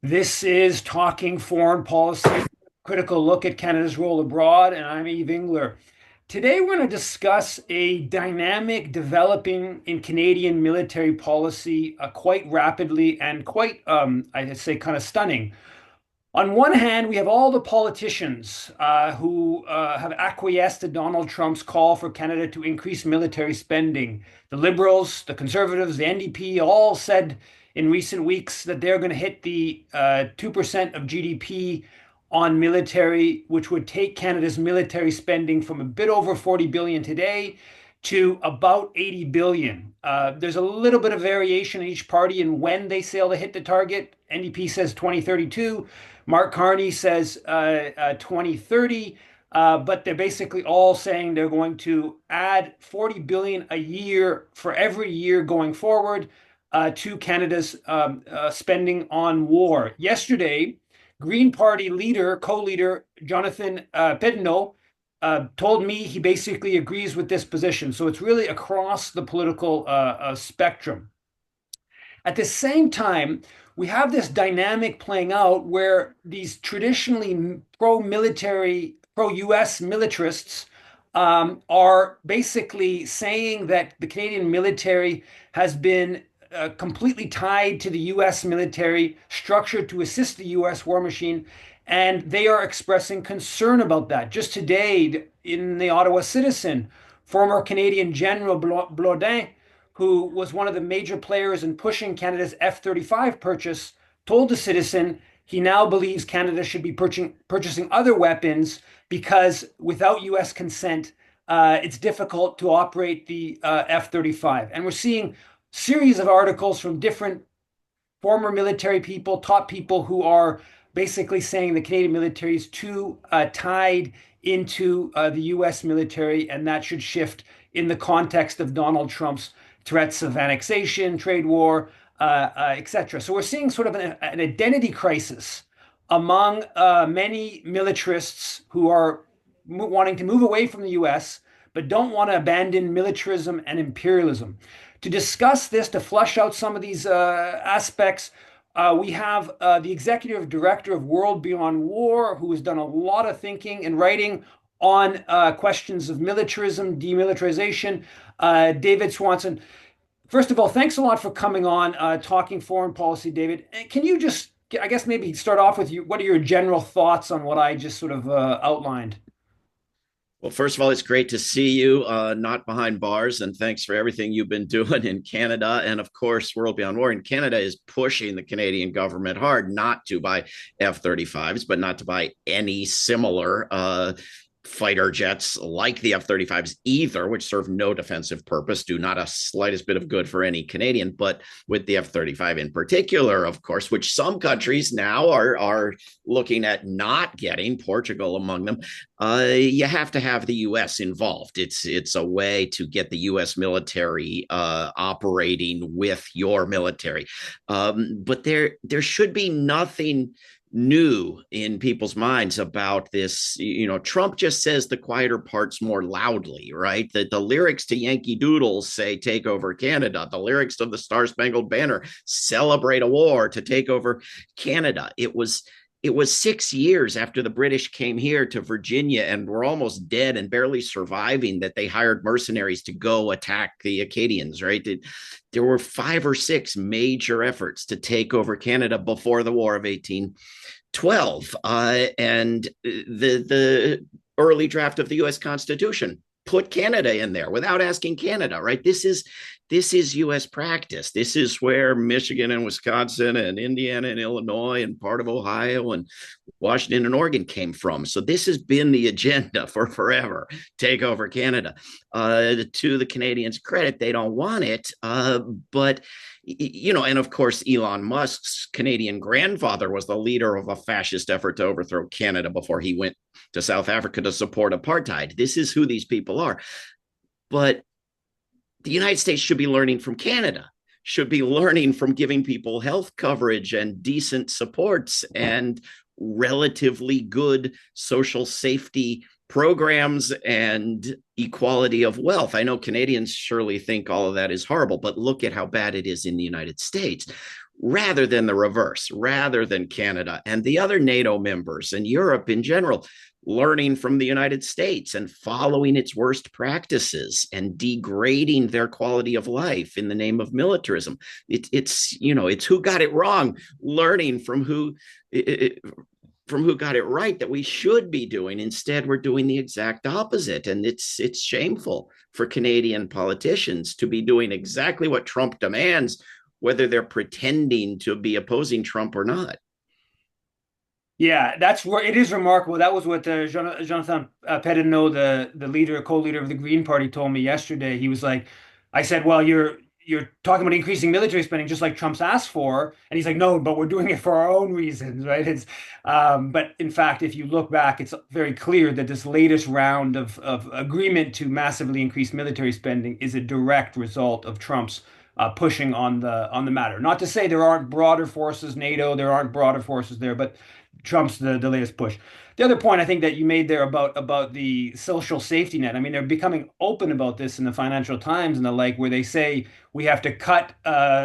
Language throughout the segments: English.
This is Talking Foreign Policy, critical look at Canada's role abroad, and I'm Eve Engler. Today, we're going to discuss a dynamic developing in Canadian military policy quite rapidly and quite, I'd say, kind of stunning. On one hand, we have all the politicians who have acquiesced to Donald Trump's call for Canada to increase military spending. The Liberals, the Conservatives, the NDP all said in recent weeks that they're going to hit the 2% of GDP on military, which would take Canada's military spending from a bit over 40 billion today to about 80 billion. There's a little bit of variation in each party in when they say they'll hit the target. NDP says 2032. Mark Carney says 2030, but they're basically all saying they're going to add 40 billion a year for every year going forward to Canada's spending on war. Yesterday, Green Party leader, co-leader Jonathan Pedno told me he basically agrees with this position. So it's really across the political spectrum. At the same time, we have this dynamic playing out where these traditionally pro-military, pro-US militarists are basically saying that the Canadian military has been completely tied to the US military, structured to assist the US war machine, and they are expressing concern about that. Just today, in the Ottawa Citizen, former Canadian General Blodin, who was one of the major players in pushing Canada's F-35 purchase, told the Citizen he now believes Canada should be purchasing other weapons because without US consent, it's difficult to operate the F-35. And we're seeing series of articles from different former military people, top people who are basically saying the Canadian military is too tied into the US military, and that should shift in the context of Donald Trump's threats of annexation, trade war, etc. So we're seeing sort of an identity crisis among many militarists who are wanting to move away from the US, but don't want to abandon militarism and imperialism. To discuss this, to flush out some of these aspects, we have the executive director of World Beyond War, who has done a lot of thinking and writing on questions of militarism, demilitarization, David Swanson. First of all, thanks a lot for coming on Talking Foreign Policy, David. Can you just, I guess, maybe start off with what are your general thoughts on what I just sort of outlined? Well, first of all, it's great to see you, not behind bars, and thanks for everything you've been doing in Canada. And of course, World Beyond War in Canada is pushing the Canadian government hard not to buy F-35s, but not to buy any similar fighter jets like the F-35s either, which serve no defensive purpose, do not a slightest bit of good for any Canadian, but with the F-35 in particular, of course, which some countries now are looking at not getting, Portugal among them, you have to have the U.S. involved. It's a way to get the U.S. military operating with your military. But there should be nothing new in people's minds about this. Trump just says the quieter parts more loudly, right? That the lyrics to Yankee Doodles say take over Canada. The lyrics of the Star Spangled Banner celebrate a war to take over Canada. It was 6 years after the British came here to Virginia and were almost dead and barely surviving that they hired mercenaries to go attack the Acadians, right? There were 5 or 6 major efforts to take over Canada before the War of 1812. And the early draft of the U.S. Constitution put Canada in there without asking Canada, right? This is U.S. practice. This is where Michigan and Wisconsin and Indiana and Illinois and part of Ohio and Washington and Oregon came from. So this has been the agenda for forever. Take over Canada. To the Canadians' credit, they don't want it. But and of course, Elon Musk's Canadian grandfather was the leader of a fascist effort to overthrow Canada before he went to South Africa to support apartheid. This is who these people are. But the United States should be learning from Canada, should be learning from giving people health coverage and decent supports and relatively good social safety programs and equality of wealth. I know Canadians surely think all of that is horrible, but look at how bad it is in the United States. rather than the reverse, rather than Canada and the other NATO members and Europe in general learning from the United States and following its worst practices and degrading their quality of life in the name of militarism. It's who got it wrong, learning from who got it right that we should be doing. Instead, we're doing the exact opposite. And it's shameful for Canadian politicians to be doing exactly what Trump demands, whether they're pretending to be opposing Trump or not. Yeah, that's where it is remarkable. That was what Jonathan Pedino, the leader, co-leader of the Green Party, told me yesterday. He was like, "I said, well, you're talking about increasing military spending just like Trump's asked for," and he's like, "No, but we're doing it for our own reasons, right?" But in fact, if you look back, it's very clear that this latest round of agreement to massively increase military spending is a direct result of Trump's pushing on the matter. Not to say there aren't broader forces, NATO, there aren't broader forces there, but Trump's the latest push. The other point I think that you made there about the social safety net. I mean, they're becoming open about this in the Financial Times and the like, where they say we have to cut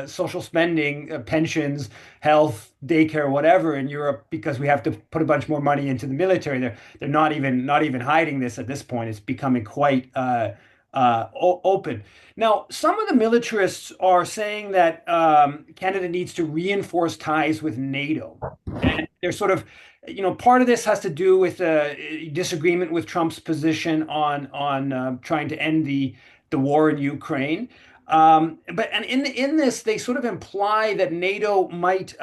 social spending, pensions, health, daycare, whatever in Europe because we have to put a bunch more money into the military. They're not even hiding this at this point. It's becoming quite open. Now, some of the militarists are saying that Canada needs to reinforce ties with NATO. And they're sort of, part of this has to do with disagreement with Trump's position on trying to end the war in Ukraine. But in this, they sort of imply that NATO might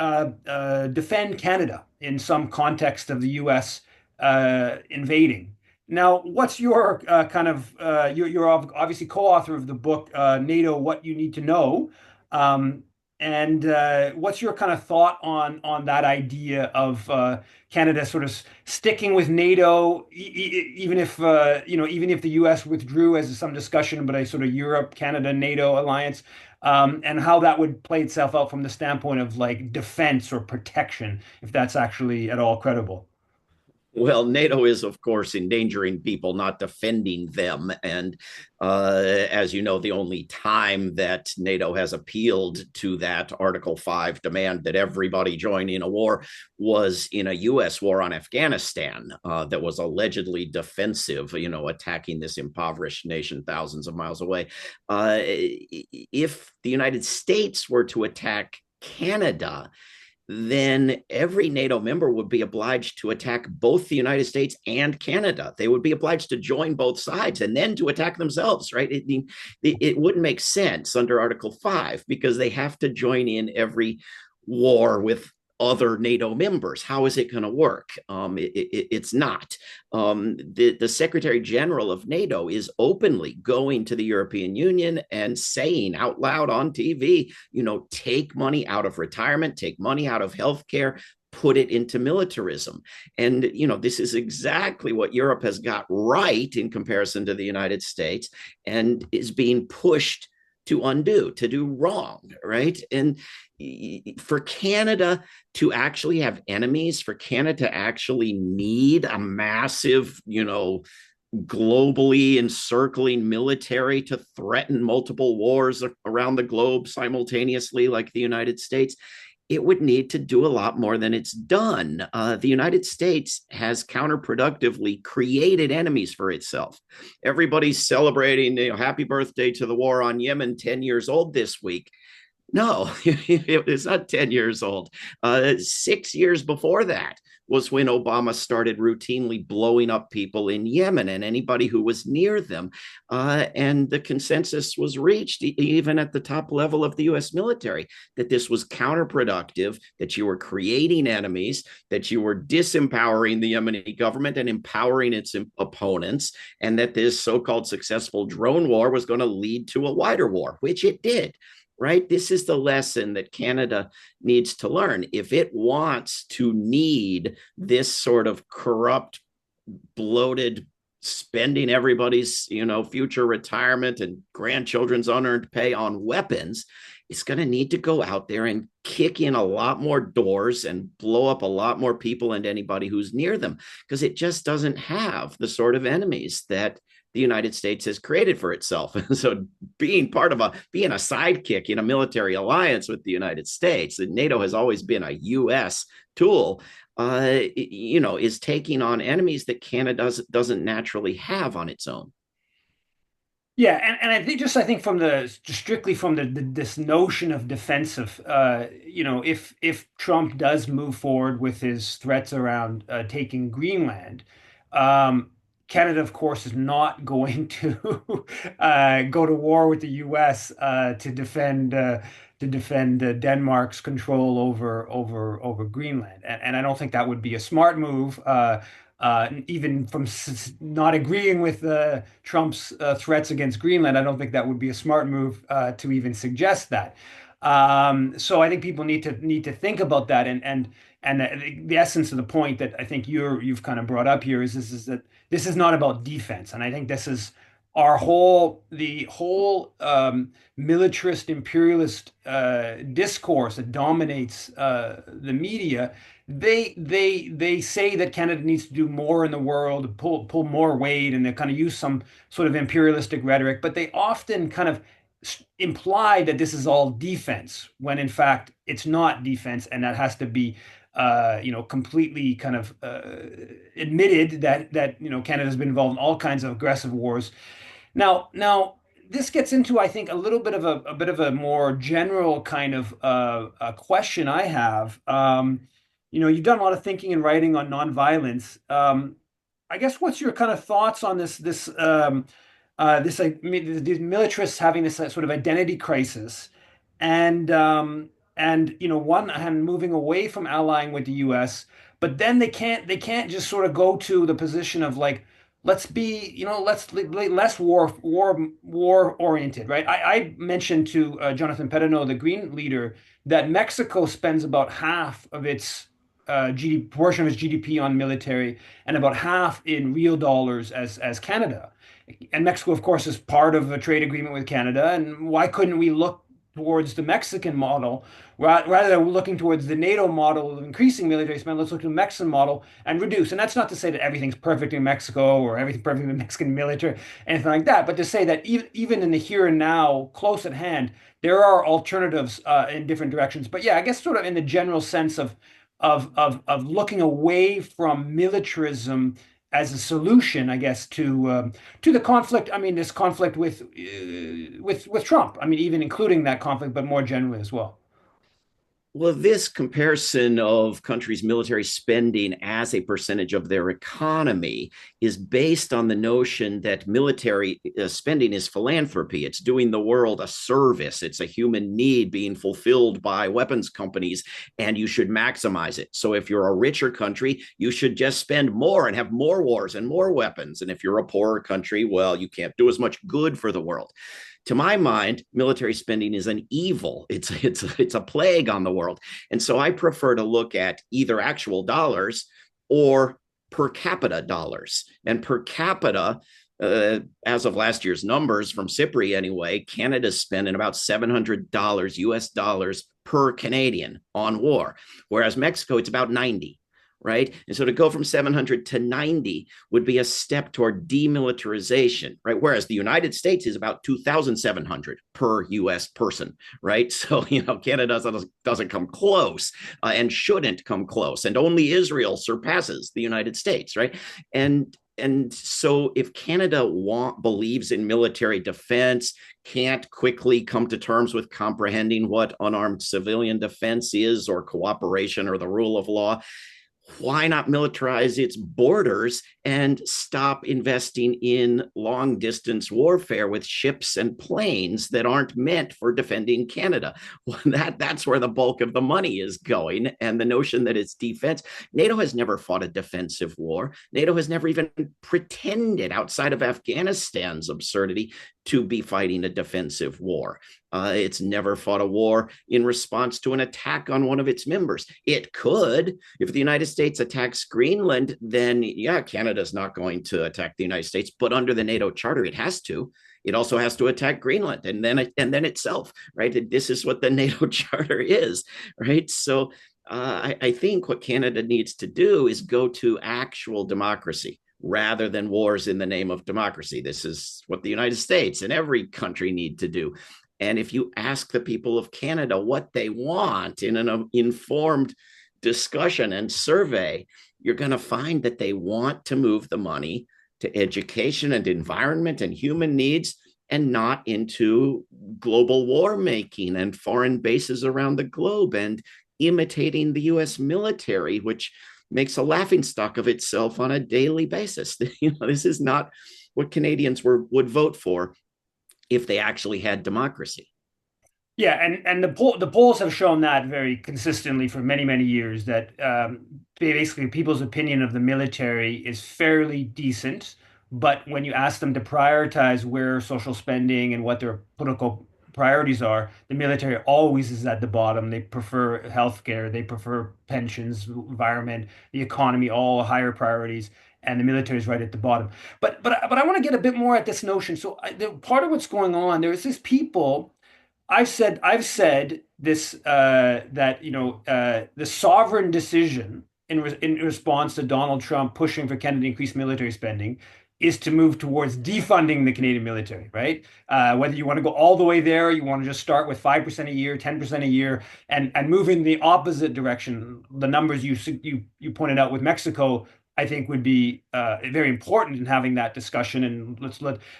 defend Canada in some context of the U.S. Invading. Now, what's your you're obviously co-author of the book NATO: What You Need to Know, um, and what's your kind of thought on that idea of Canada sort of sticking with NATO, even if even if the U.S. withdrew, as some discussion, but a sort of Europe, Canada, NATO alliance, and how that would play itself out from the standpoint of like defense or protection, if that's actually at all credible. Well, NATO is, of course, endangering people, not defending them. And as you know, the only time that NATO has appealed to that Article 5 demand that everybody join in a war was in a U.S. war on Afghanistan that was allegedly defensive, attacking this impoverished nation thousands of miles away. If the United States were to attack Canada, then every NATO member would be obliged to attack both the United States and Canada. They would be obliged to join both sides and then to attack themselves, right? It wouldn't make sense under Article 5 because they have to join in every war with other NATO members. How is it going to work? It's not. The Secretary General of NATO is openly going to the European Union and saying out loud on TV, take money out of retirement, take money out of healthcare, put it into militarism. And, this is exactly what Europe has got right in comparison to the United States and is being pushed to undo, to do wrong, right? And for Canada to actually have enemies, for Canada to actually need a massive, globally encircling military to threaten multiple wars around the globe simultaneously, like the United States, it would need to do a lot more than it's done. The United States has counterproductively created enemies for itself. Everybody's celebrating, happy birthday to the war on Yemen, 10 years old this week. No, it's not 10 years old. 6 years before that was when Obama started routinely blowing up people in Yemen and anybody who was near them. And the consensus was reached, even at the top level of the US military, that this was counterproductive, that you were creating enemies, that you were disempowering the Yemeni government and empowering its opponents, and that this so-called successful drone war was going to lead to a wider war, which it did. Right? This is the lesson that Canada needs to learn. If it wants to need this sort of corrupt, bloated, spending everybody's, future retirement and grandchildren's unearned pay on weapons, it's going to need to go out there and kick in a lot more doors and blow up a lot more people and anybody who's near them, because it just doesn't have the sort of enemies that the United States has created for itself. And so being a sidekick in a military alliance with the United States, that NATO has always been a US tool, is taking on enemies that Canada doesn't naturally have on its own. Yeah, and I think from the just strictly from this notion of defensive, if Trump does move forward with his threats around taking Greenland, um, Canada, of course, is not going to go to war with the U.S. To defend Denmark's control over Greenland, and I don't think that would be a smart move. Even from not agreeing with Trump's threats against Greenland, I don't think that would be a smart move to even suggest that. So I think people need to think about that, and the essence of the point that I think you've kind of brought up here is that this is not about defense, and I think this is the whole militarist imperialist discourse that dominates the media. They say that Canada needs to do more in the world, pull more weight, and they kind of use some sort of imperialistic rhetoric, but they often kind of imply that this is all defense, when in fact it's not defense, and that has to be completely kind of admitted that Canada's been involved in all kinds of aggressive wars. Now, this gets into, I think, a bit of a more general kind of a question I have. You've done a lot of thinking and writing on nonviolence. I guess what's your kind of thoughts on this like these militarists having this sort of identity crisis, and one hand moving away from allying with the U.S., but then they can't just sort of go to the position of like, let's be, let's less war oriented, right? I mentioned to Jonathan Petano, the Green leader, that Mexico spends about half of its GDP, portion of its GDP on military, and about half in real dollars as Canada. And Mexico, of course, is part of a trade agreement with Canada. And why couldn't we look towards the Mexican model rather than looking towards the NATO model of increasing military spend? Let's look at the Mexican model and reduce. And that's not to say that everything's perfect in Mexico or everything's perfect in the Mexican military, anything like that, but to say that even in the here and now, close at hand, there are alternatives in different directions. But yeah, I guess sort of in the general sense of looking away from militarism as a solution, I guess, to the conflict. I mean, this conflict with Trump. I mean, even including that conflict, but more generally as well. Well, this comparison of countries' military spending as a percentage of their economy is based on the notion that military spending is philanthropy. It's doing the world a service. It's a human need being fulfilled by weapons companies, and you should maximize it. So if you're a richer country, you should just spend more and have more wars and more weapons. And if you're a poorer country, well, you can't do as much good for the world. To my mind, military spending is an evil. It's a plague on the world. And so I prefer to look at either actual dollars or per capita dollars. And per capita, as of last year's numbers from CIPRI anyway, Canada's spending about $700 US dollars per Canadian on war, whereas Mexico, it's about 90. Right. And so to go from 700 to 90 would be a step toward demilitarization. Right. Whereas the United States is about 2,700 per US person. Right. So, Canada doesn't come close and shouldn't come close. And only Israel surpasses the United States. Right. And so if Canada believes in military defense, can't quickly come to terms with comprehending what unarmed civilian defense is, or cooperation, or the rule of law, why not militarize its borders and stop investing in long distance warfare with ships and planes that aren't meant for defending Canada? Well, that's where the bulk of the money is going. And the notion that it's defense, NATO has never fought a defensive war. NATO has never even pretended, outside of Afghanistan's absurdity, to be fighting a defensive war. It's never fought a war in response to an attack on one of its members. It could. If the United States attacks Greenland, then yeah, Canada's not going to attack the United States, but under the NATO Charter, it has to. It also has to attack Greenland and then itself, right? This is what the NATO Charter is, right? So I think what Canada needs to do is go to actual democracy, rather than wars in the name of democracy. This is what the United States and every country need to do. And if you ask the people of Canada what they want in an informed discussion and survey, you're going to find that they want to move the money to education and environment and human needs, and not into global war making and foreign bases around the globe and imitating the US military, which makes a laughingstock of itself on a daily basis. This is not what Canadians would vote for if they actually had democracy. Yeah, and the polls have shown that very consistently for many years that basically people's opinion of the military is fairly decent, but when you ask them to prioritize where social spending and what their political priorities are, the military always is at the bottom. They prefer healthcare, they prefer pensions, environment, the economy, all higher priorities, and the military is right at the bottom. But I want to get a bit more at this notion. So part of what's going on, there is this people. I've said this that the sovereign decision in response to Donald Trump pushing for Canada to increase military spending is to move towards defunding the Canadian military, right? Whether you want to go all the way there, you want to just start with 5% a year, 10% a year, and move in the opposite direction. The numbers you pointed out with Mexico, I think would be very important in having that discussion. And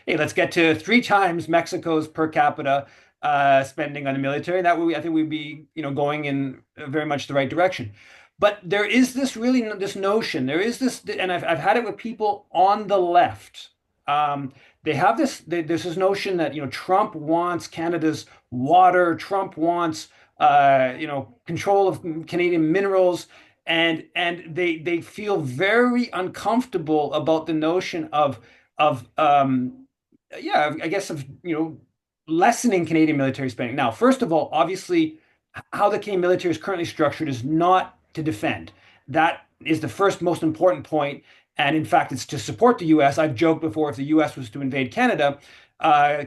let's get to three times Mexico's per capita spending on the military. That way, I think we'd be, going in very much the right direction. But there is this notion. There is this, and I've had it with people on the left. They have there's this notion that Trump wants Canada's water. Trump wants control of Canadian minerals, and they feel very uncomfortable about the notion of yeah, I guess of lessening Canadian military spending. Now, first of all, obviously, how the Canadian military is currently structured is not to defend. That is the first most important point. And in fact, it's to support the US. I've joked before, if the US was to invade Canada,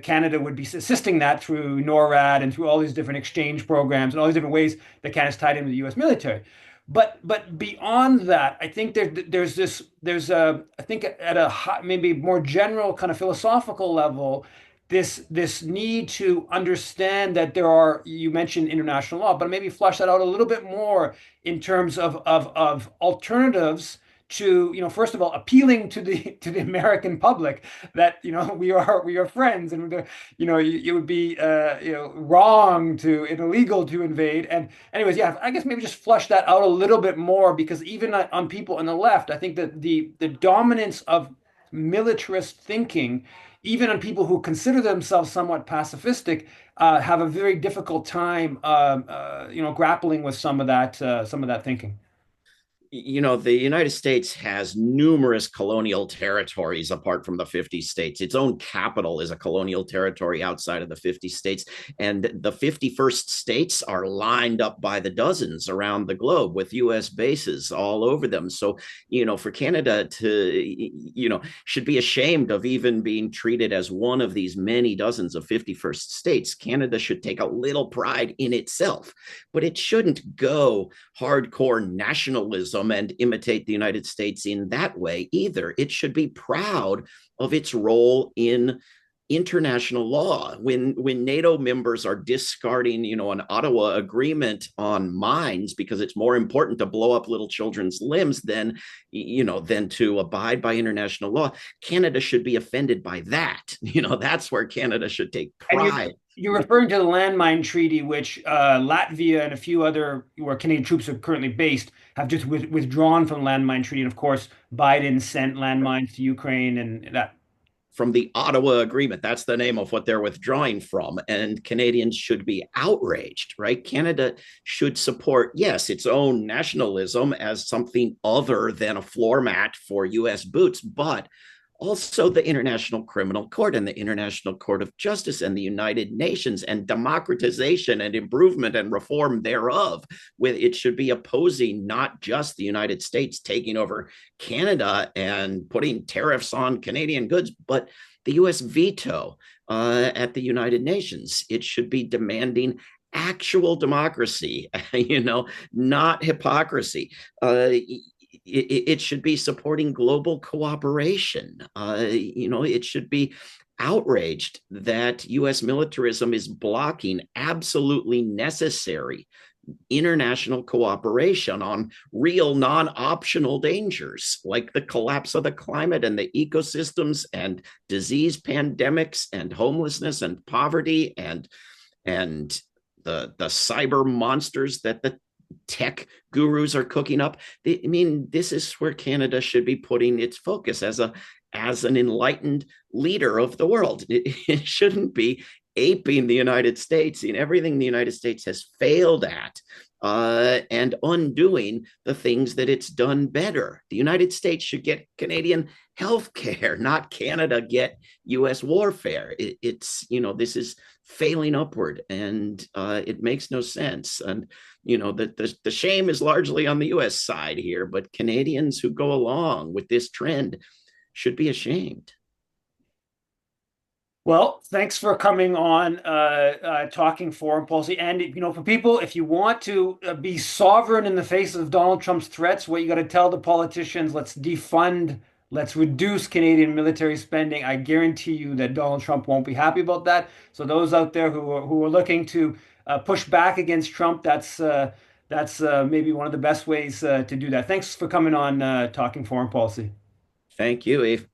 Canada would be assisting that through NORAD and through all these different exchange programs and all these different ways that Canada's tied into the US military. But beyond that, I think there's I think at a maybe more general kind of philosophical level, this need to understand that you mentioned international law, but maybe flush that out a little bit more in terms of alternatives to, first of all, appealing to the American public that, we are friends, and it would be wrong and illegal to invade. And anyways, yeah, I guess maybe just flush that out a little bit more, because even on people on the left, I think that the dominance of militarist thinking, even on people who consider themselves somewhat pacifistic, have a very difficult time, grappling with some of that thinking. The United States has numerous colonial territories apart from the 50 states. Its own capital is a colonial territory outside of the 50 states. And the 51st states are lined up by the dozens around the globe with US bases all over them. So, for Canada to, should be ashamed of even being treated as one of these many dozens of 51st states. Canada should take a little pride in itself, but it shouldn't go hardcore nationalism and imitate the United States in that way either. It should be proud of its role in international law. When NATO members are discarding, an Ottawa agreement on mines because it's more important to blow up little children's limbs than to abide by international law, Canada should be offended by that. That's where Canada should take And pride. you're referring to the landmine treaty, which Latvia and a few other where Canadian troops are currently based have just withdrawn from the landmine treaty. And of course, Biden sent landmines to Ukraine, and that. From the Ottawa Agreement. That's the name of what they're withdrawing from. And Canadians should be outraged, right? Canada should support, yes, its own nationalism as something other than a floor mat for US boots, but also the International Criminal Court and the International Court of Justice and the United Nations and democratization and improvement and reform thereof. With it should be opposing not just the United States taking over Canada and putting tariffs on Canadian goods, but the US veto at the United Nations. It should be demanding actual democracy, not hypocrisy. it should be supporting global cooperation. It should be outraged that U.S. militarism is blocking absolutely necessary international cooperation on real non-optional dangers like the collapse of the climate and the ecosystems and disease pandemics and homelessness and poverty and the cyber monsters that the tech gurus are cooking up. I mean, this is where Canada should be putting its focus as an enlightened leader of the world. It shouldn't be aping the United States in everything the United States has failed at, and undoing the things that it's done better. The United States should get Canadian health care, not Canada get US warfare. This is failing upward, and it makes no sense. And the shame is largely on the US side here, but Canadians who go along with this trend should be ashamed. Well, thanks for coming on talking foreign policy. And for people, if you want to be sovereign in the face of Donald Trump's threats, what you got to tell the politicians, let's defund, let's reduce Canadian military spending. I guarantee you that Donald Trump won't be happy about that. So those out there who are looking to push back against Trump, that's maybe one of the best ways to do that. Thanks for coming on talking foreign policy. Thank you, Eve.